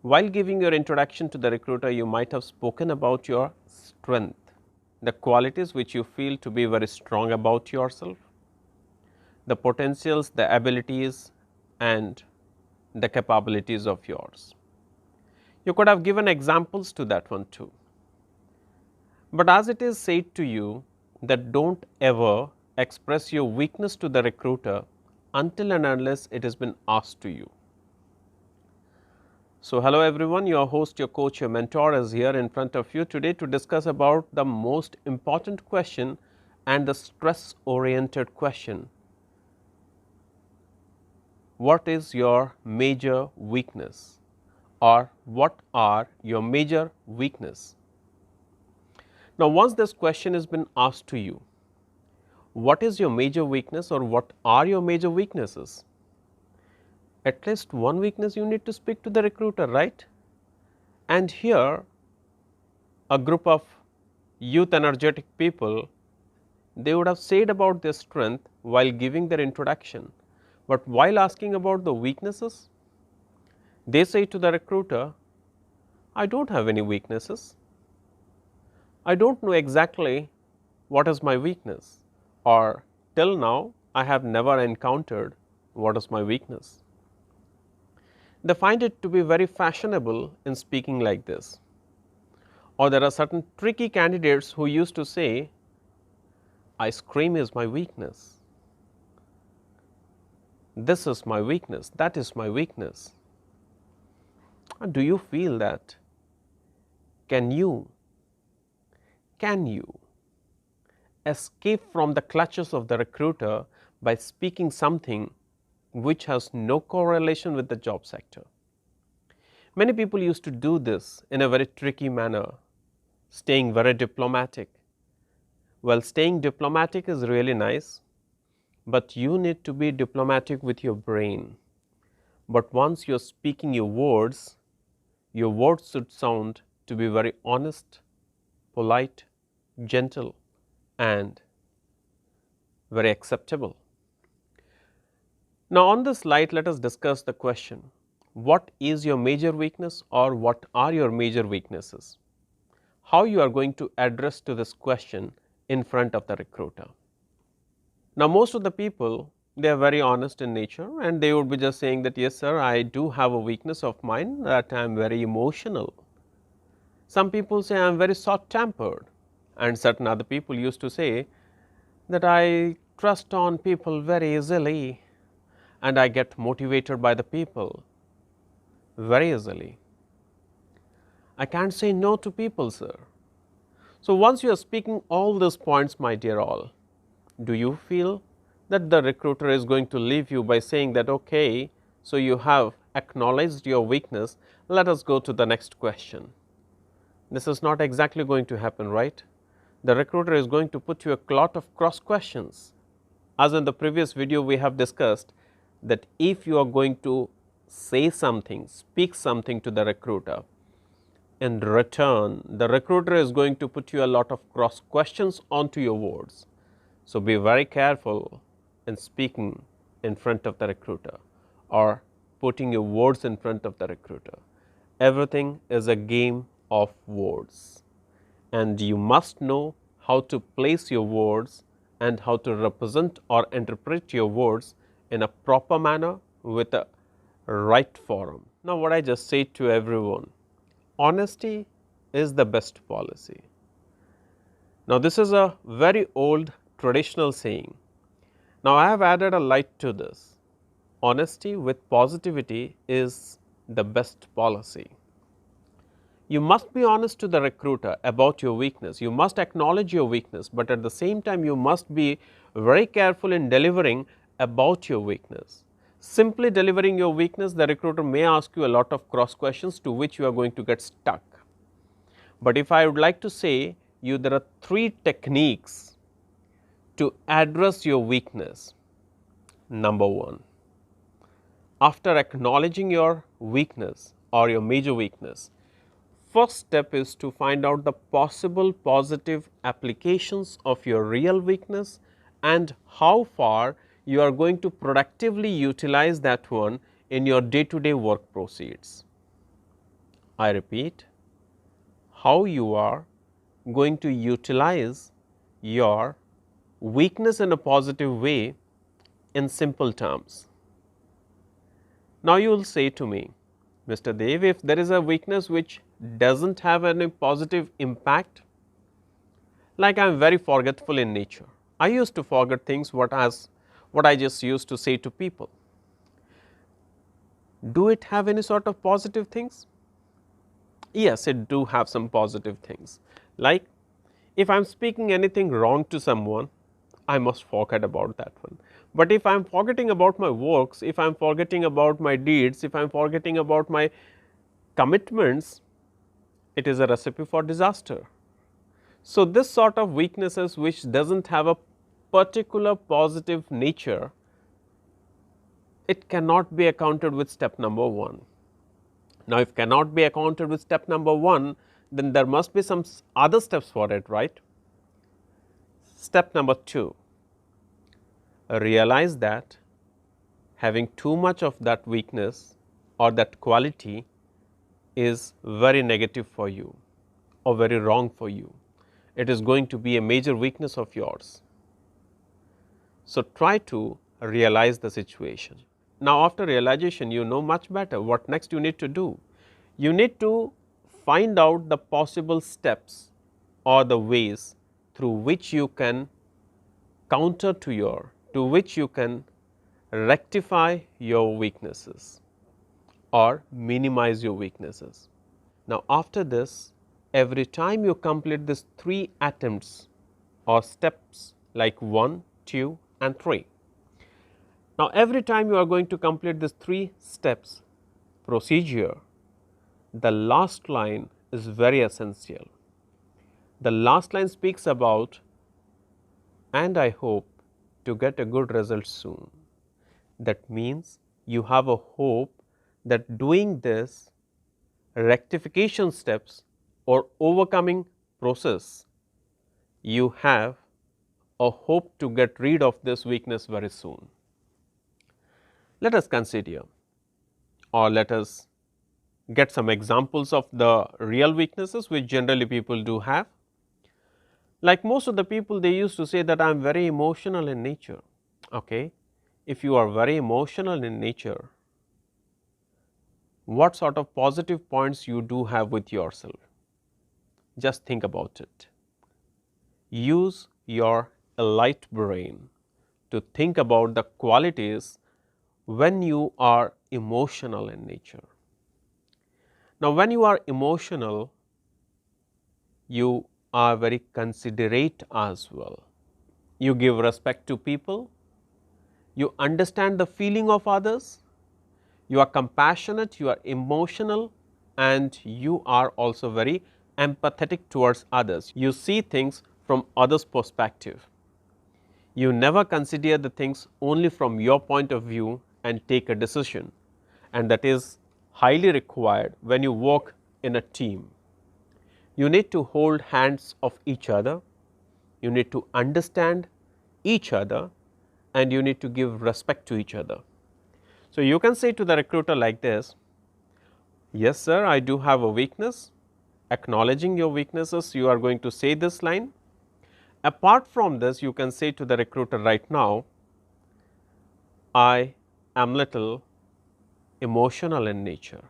While giving your introduction to the recruiter, you might have spoken about your strength, the qualities which you feel to be very strong about yourself, the potentials, the abilities and the capabilities of yours. You could have given examples to that one too. But as it is said to you that don't ever express your weakness to the recruiter until and unless it has been asked to you. So, hello everyone, your host, your coach, your mentor is here in front of you today to discuss about the most important question and the stress oriented question. What is your major weakness, or what are your major weakness? Now, once this question has been asked to you, what is your major weakness or what are your major weaknesses? At least one weakness you need to speak to the recruiter, right? And here a group of youth energetic people, they would have said about their strength while giving their introduction, but while asking about the weaknesses, they say to the recruiter, I don't have any weaknesses. I don't know exactly what is my weakness, or till now I have never encountered what is my weakness. They find it to be very fashionable in speaking like this. Or there are certain tricky candidates who used to say, ice cream is my weakness. This is my weakness, that is my weakness. Do you feel that? Can you escape from the clutches of the recruiter by speaking something which has no correlation with the job sector? Many people used to do this in a very tricky manner, staying very diplomatic. Well, staying diplomatic is really nice, but you need to be diplomatic with your brain. But once you are speaking your words should sound to be very honest, polite, gentle and very acceptable. Now, on this slide, let us discuss the question, what is your major weakness or what are your major weaknesses? How you are going to address to this question in front of the recruiter. Now, most of the people, they are very honest in nature and they would be just saying that, yes sir, I do have a weakness of mine that I am very emotional. Some people say I am very short tempered, and certain other people used to say that I trust on people very easily and I get motivated by the people very easily. I can't say no to people, sir. So, once you are speaking all these points, my dear all, do you feel that the recruiter is going to leave you by saying that, okay, so you have acknowledged your weakness, let us go to the next question? This is not exactly going to happen, right? The recruiter is going to put you a lot of cross questions. As in the previous video we have discussed that if you are going to say something, speak something to the recruiter, in return the recruiter is going to put you a lot of cross questions onto your words. So, be very careful in speaking in front of the recruiter or putting your words in front of the recruiter. Everything is a game of words and you must know how to place your words and how to represent or interpret your words in a proper manner with a right forum. Now, what I just said to everyone, honesty is the best policy. Now, this is a very old traditional saying. Now, I have added a light to this. Honesty with positivity is the best policy. You must be honest to the recruiter about your weakness. You must acknowledge your weakness, but at the same time you must be very careful in delivering about your weakness. Simply delivering your weakness, the recruiter may ask you a lot of cross questions to which you are going to get stuck. But if I would like to say you, there are 3 techniques to address your weakness. Number 1, after acknowledging your weakness or your major weakness, first step is to find out the possible positive applications of your real weakness and how far you are going to productively utilize that one in your day-to-day work proceeds. I repeat, how you are going to utilize your weakness in a positive way in simple terms. Now you will say to me, Mr. Dev, if there is a weakness which doesn't have any positive impact, like I am very forgetful in nature. I used to forget things what I just used to say to people. Do it have any sort of positive things? Yes, it do have some positive things. Like if I am speaking anything wrong to someone, I must forget about that one. But if I am forgetting about my works, if I am forgetting about my deeds, if I am forgetting about my commitments, it is a recipe for disaster. So, this sort of weaknesses which does not have a particular positive nature, it cannot be accounted with step number 1. Now, if cannot be accounted with step number 1, then there must be some other steps for it, right. Step number 2, realize that having too much of that weakness or that quality is very negative for you or very wrong for you. It is going to be a major weakness of yours. So, try to realize the situation. Now, after realization, you know much better what next you need to do. You need to find out the possible steps or the ways through which you can counter to which you can rectify your weaknesses or minimize your weaknesses. Now, after this, every time you complete these 3 attempts or steps like 1, 2 and 3. Now, every time you are going to complete these 3 steps procedure, the last line is very essential. The last line speaks about, and I hope to get a good result soon. That means you have a hope that doing this rectification steps or overcoming process, you have a hope to get rid of this weakness very soon. Let us consider or let us get some examples of the real weaknesses which generally people do have. Like most of the people, they used to say that I am very emotional in nature. Okay. If you are very emotional in nature, what sort of positive points you do have with yourself? Just think about it. Use your light brain to think about the qualities when you are emotional in nature. Now, when you are emotional, you are very considerate as well. You give respect to people, you understand the feeling of others, you are compassionate, you are emotional and you are also very empathetic towards others. You see things from others' perspective. You never consider the things only from your point of view and take a decision, and that is highly required when you work in a team. You need to hold hands of each other, you need to understand each other and you need to give respect to each other. So, you can say to the recruiter like this, yes sir, I do have a weakness. Acknowledging your weaknesses, you are going to say this line. Apart from this, you can say to the recruiter right now, I am little emotional in nature.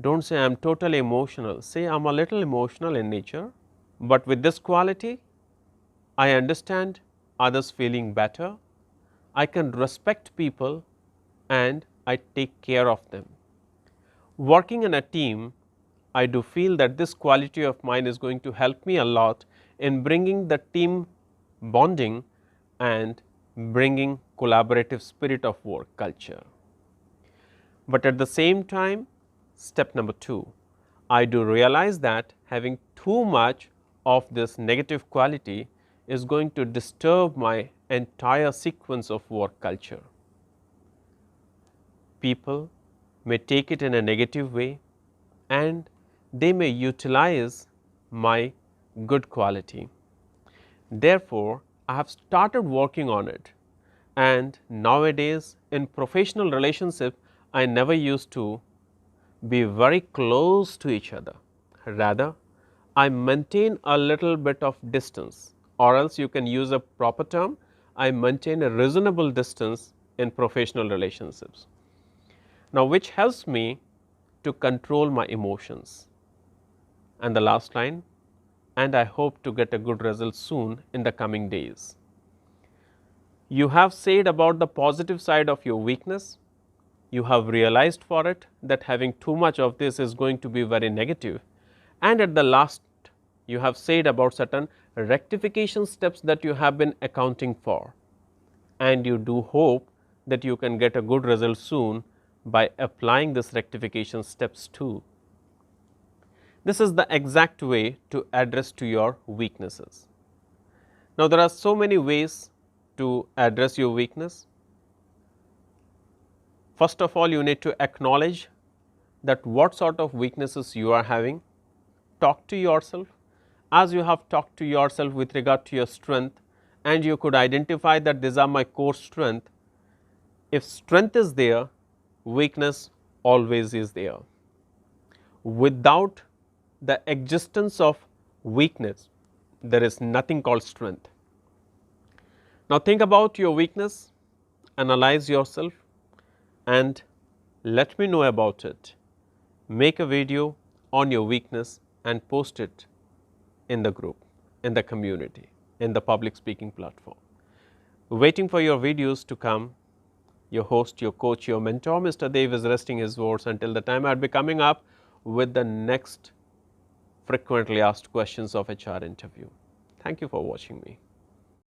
Do not say I am totally emotional, say I am a little emotional in nature, but with this quality, I understand others feeling better, I can respect people and I take care of them. Working in a team, I do feel that this quality of mine is going to help me a lot in bringing the team bonding and bringing collaborative spirit of work culture. But at the same time, step number 2, I do realize that having too much of this negative quality is going to disturb my entire sequence of work culture. People may take it in a negative way and they may utilize my good quality. Therefore, I have started working on it, and nowadays in professional relationship I never used to be very close to each other. Rather, I maintain a little bit of distance, or else you can use a proper term, I maintain a reasonable distance in professional relationships. Now, which helps me to control my emotions. And the last line, and I hope to get a good result soon in the coming days. You have said about the positive side of your weakness. You have realized for it that having too much of this is going to be very negative. And at the last, you have said about certain rectification steps that you have been accounting for. And you do hope that you can get a good result soon by applying this rectification steps too. This is the exact way to address to your weaknesses. Now, there are so many ways to address your weakness. First of all, you need to acknowledge that what sort of weaknesses you are having. Talk to yourself as you have talked to yourself with regard to your strength, and you could identify that these are my core strength. If strength is there, weakness always is there. Without the existence of weakness, there is nothing called strength. Now, think about your weakness, analyze yourself, and let me know about it. Make a video on your weakness and post it in the group, in the community, in the public speaking platform. Waiting for your videos to come. Your host, your coach, your mentor, Mr. Dev is resting his words until the time I will be coming up with the next frequently asked questions of HR interview. Thank you for watching me.